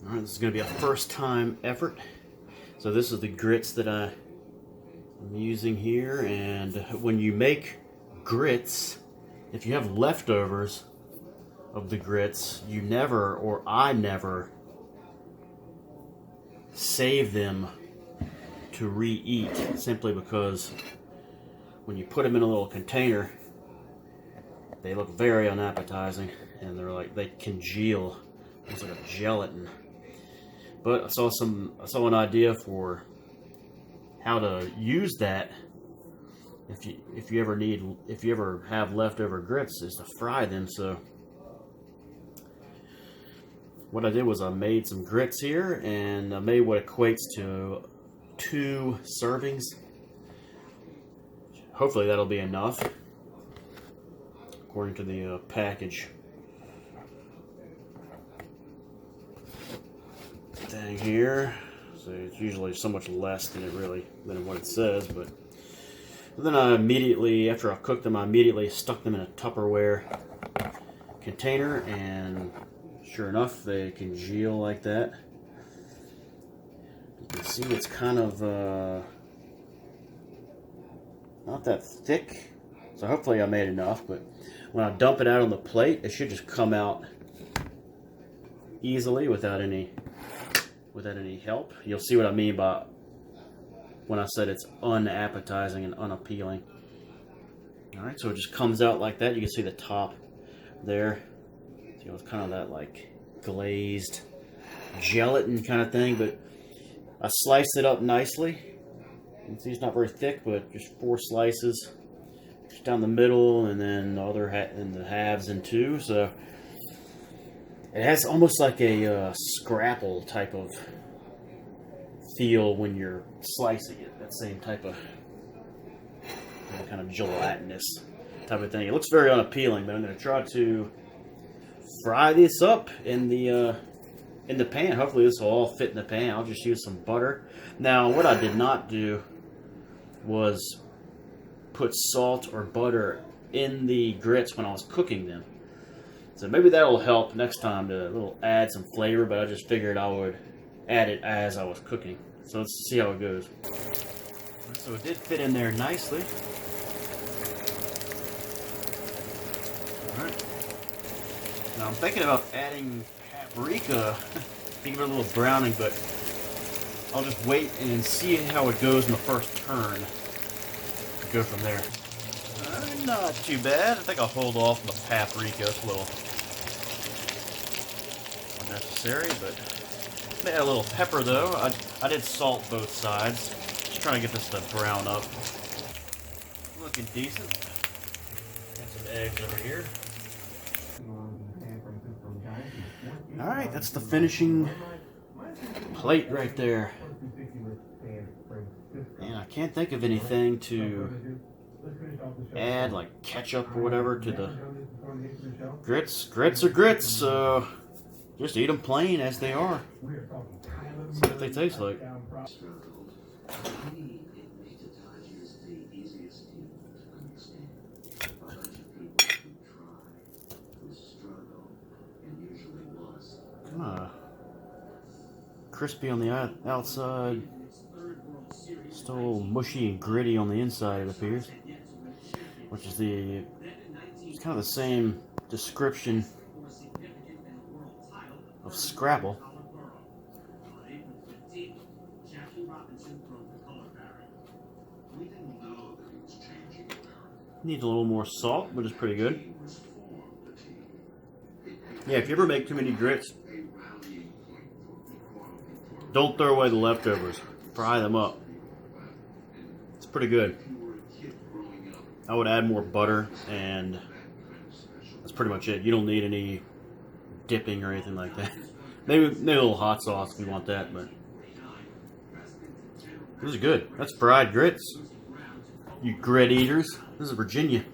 Alright, this is going to be a first time effort. So this is the grits that I'm using here, and when you make grits, if you have leftovers of the grits, you never, or I never, save them to re-eat, simply because when you put them in a little container, they look very unappetizing, and they congeal. It's like a gelatin. But I saw an idea for how to use that if you ever have leftover grits, is to fry them. So what I did was I made some grits here, and I made what equates to 2 servings. Hopefully that'll be enough, according to the package thing here. So it's usually so much less than what it says. But then I immediately, after I cooked them, I immediately stuck them in a Tupperware container, and sure enough, they congeal like that. You can see it's kind of not that thick, so hopefully I made enough. But when I dump it out on the plate, it should just come out easily without any help. You'll see what I mean by when I said it's unappetizing and unappealing. Alright, so it just comes out like that. You can see the top there. So, it's kind of that like glazed gelatin kind of thing, but I sliced it up nicely. You can see it's not very thick, but just 4 slices just down the middle, and then the other in the halves in 2. So it has almost like a scrapple type of feel when you're slicing it. That same type of kind of gelatinous type of thing. It looks very unappealing, but I'm going to try to fry this up in the pan. Hopefully this will all fit in the pan. I'll just use some butter. Now, what I did not do was put salt or butter in the grits when I was cooking them. So maybe that'll help next time to add some flavor, but I just figured I would add it as I was cooking. So let's see how it goes. So it did fit in there nicely. Alright. Now I'm thinking about adding paprika to give it a little browning, but I'll just wait and see how it goes in the first turn. Go from there. Not too bad. I think I'll hold off on the paprika. It's a little unnecessary, but add a little pepper though. I did salt both sides. Just trying to get this to brown up. Looking decent. Got some eggs over here. Alright, that's the finishing plate right there. And I can't think of anything to add, like ketchup or whatever, to the grits. Grits are grits, so just eat them plain as they are. See what they taste like. Kind of crispy on the outside, still mushy and gritty on the inside, it appears. Which is it's kind of the same description of Scrabble. Needs a little more salt, but it's pretty good. Yeah, if you ever make too many grits, don't throw away the leftovers. Fry them up. It's pretty good. I would add more butter, and that's pretty much it. You don't need any dipping or anything like that. Maybe a little hot sauce if you want that, but this is good. That's fried grits. You grit eaters. This is Virginia.